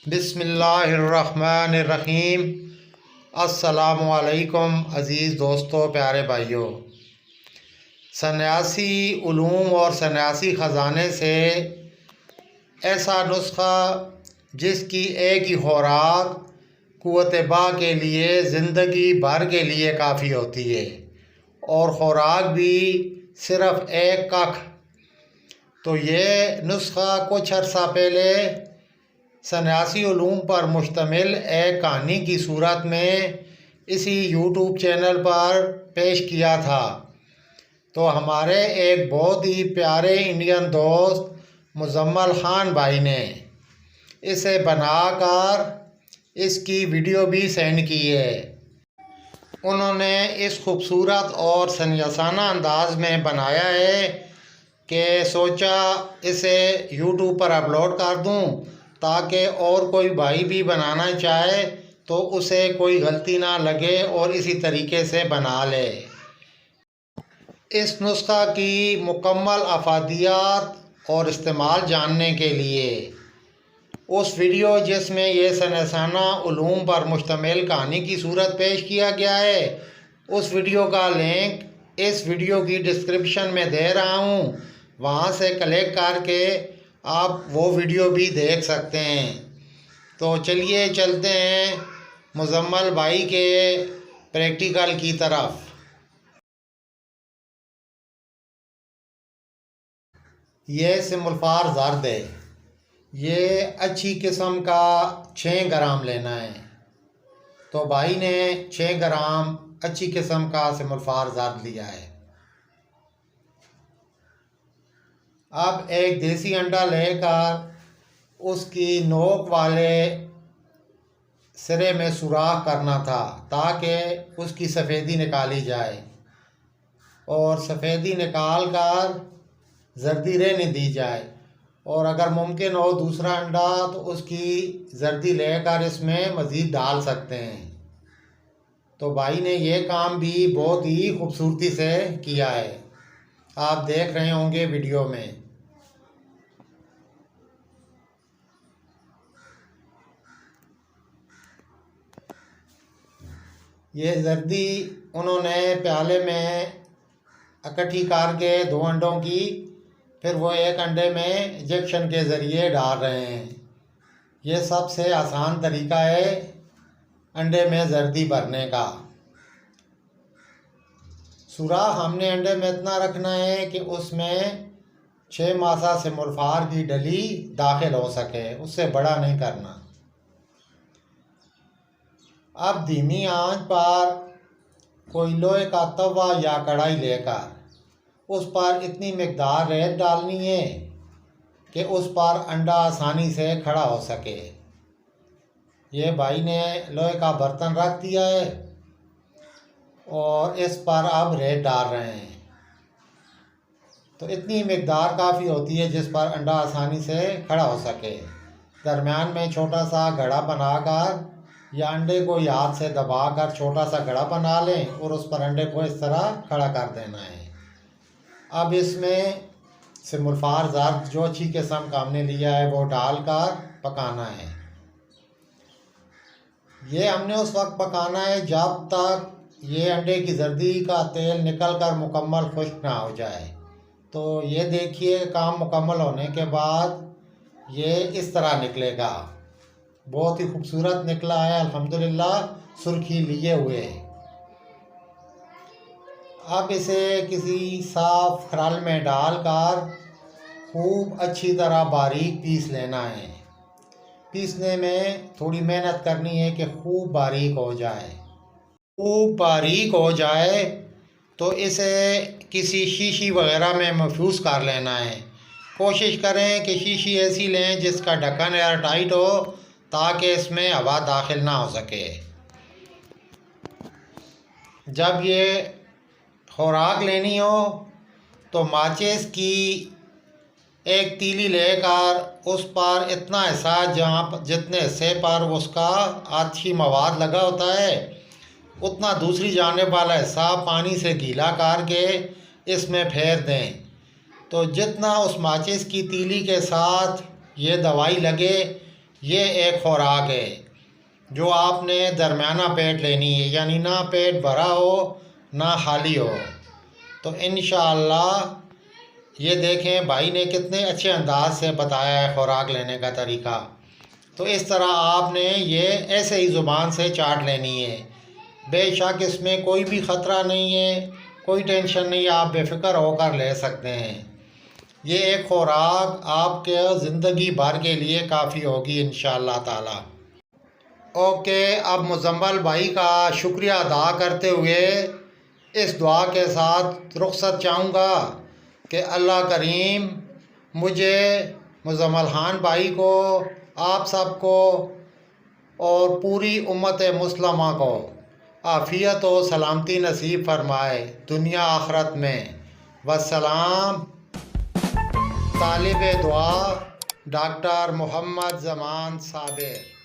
बिस्मिल्लाहिर्रहमानिर्रहीम। अस्सलामुअलैकुम अज़ीज़ दोस्तों, प्यारे भाइयों। सन्यासी उलूम और सन्यासी ख़जाने से ऐसा नुस्ख़ा जिसकी एक ही खुराक क़ुव्वत बा के लिए ज़िंदगी भर के लिए काफ़ी होती है, और खुराक भी सिर्फ़ एक कख। तो ये नुस्ख़ा कुछ अर्सा पहले सन्यासी उलूम पर मुश्तमिल एक कहानी की सूरत में इसी यूट्यूब चैनल पर पेश किया था। तो हमारे एक बहुत ही प्यारे इंडियन दोस्त मुजम्मल ख़ान भाई ने इसे बनाकर इसकी वीडियो भी सेंड की है। उन्होंने इस खूबसूरत और सन्यासाना अंदाज में बनाया है कि सोचा इसे यूट्यूब पर अपलोड कर दूं, ताकि और कोई भाई भी बनाना चाहे तो उसे कोई गलती ना लगे और इसी तरीके से बना ले। इस नुस्ख़ा की मुकम्मल अफादियात और इस्तेमाल जानने के लिए उस वीडियो जिसमें ये सन्यासाना उलूम पर मुश्तमिल कहानी की सूरत पेश किया गया है, उस वीडियो का लिंक इस वीडियो की डिस्क्रिप्शन में दे रहा हूँ। वहाँ से क्लिक करके आप वो वीडियो भी देख सकते हैं। तो चलिए चलते हैं मुजम्मल भाई के प्रैक्टिकल की तरफ। ये सिमुलफार ज़र्द है। ये अच्छी किस्म का 6 ग्राम लेना है। तो भाई ने 6 ग्राम अच्छी किस्म का सिमुलफार ज़र्द लिया है। अब एक देसी अंडा लेकर उसकी नोक वाले सिरे में सुराख करना था, ताकि उसकी सफ़ेदी निकाली जाए, और सफ़ेदी निकाल कर जर्दी रहने दी जाए। और अगर मुमकिन हो दूसरा अंडा तो उसकी जर्दी लेकर इसमें मज़ीद डाल सकते हैं। तो भाई ने ये काम भी बहुत ही खूबसूरती से किया है, आप देख रहे होंगे वीडियो में। ये जर्दी उन्होंने प्याले में इकट्ठी करके 2 अंडों की, फिर वो एक अंडे में इंजेक्शन के ज़रिए डाल रहे हैं। ये सबसे आसान तरीका है अंडे में जर्दी भरने का। सुराख हमने अंडे में इतना रखना है कि उसमें 6 मासा सिमुलफार की डली दाखिल हो सके, उससे बड़ा नहीं करना। अब धीमी आंच पर कोई लोहे का तवा या कढ़ाई लेकर उस पर इतनी मिकदार रेत डालनी है कि उस पर अंडा आसानी से खड़ा हो सके। ये भाई ने लोहे का बर्तन रख दिया है और इस पर अब रेत डाल रहे हैं। तो इतनी मिकदार काफ़ी होती है जिस पर अंडा आसानी से खड़ा हो सके। दरमियान में छोटा सा घड़ा बनाकर या अंडे को हाथ से दबाकर छोटा सा घड़ा बना लें और उस पर अंडे को इस तरह खड़ा कर देना है। अब इसमें सिमुलफार ज़र्द जो अच्छी किस्म का हमने लिया है वो डालकर पकाना है। ये हमने उस वक्त पकाना है जब तक ये अंडे की जर्दी का तेल निकल कर मुकम्मल खुश्क ना हो जाए। तो ये देखिए, काम मुकम्मल होने के बाद ये इस तरह निकलेगा। बहुत ही खूबसूरत निकला है अल्हम्दुलिल्लाह, सुर्खी लिए हुए। अब इसे किसी साफ खराल में डालकर खूब अच्छी तरह बारीक पीस लेना है। पीसने में थोड़ी मेहनत करनी है कि खूब बारीक हो जाए। खूब बारीक हो जाए तो इसे किसी शीशी वगैरह में महफूज कर लेना है। कोशिश करें कि शीशी ऐसी लें जिसका ढक्कन एयर टाइट हो, ताकि इसमें हवा दाखिल ना हो सके। जब ये खुराक लेनी हो तो माचिस की एक तीली लेकर उस पर इतना हिस्सा जहाँ जितने हिस्से पर उसका आछी मवाद लगा होता है, उतना दूसरी जानिब वाला हिस्सा पानी से गीला करके इसमें फेर दें। तो जितना उस माचिस की तीली के साथ ये दवाई लगे, ये एक खुराक है जो आपने दरमियाना पेट लेनी है, यानी ना पेट भरा हो ना खाली हो। तो इंशाअल्लाह ये देखें भाई ने कितने अच्छे अंदाज से बताया है खुराक लेने का तरीका। तो इस तरह आपने ये ऐसे ही ज़ुबान से चाट लेनी है। बेशक इसमें कोई भी ख़तरा नहीं है, कोई टेंशन नहीं है, आप बेफ़िक्र होकर ले सकते हैं। ये एक खुराक आपके ज़िंदगी भर के लिए काफ़ी होगी इंशाअल्लाह ताला। ओके, अब मुज़म्मल भाई का शुक्रिया अदा करते हुए इस दुआ के साथ रुख़सत चाहूँगा कि अल्लाह करीम मुझे, मुज़म्मल खान भाई को, आप सबको और पूरी उम्मत मुस्लिमा को आफ़ियत और सलामती नसीब फ़रमाए दुनिया आखरत में। वस्सलाम। तालिब दुआ डॉक्टर मोहम्मद ज़मान साबिर।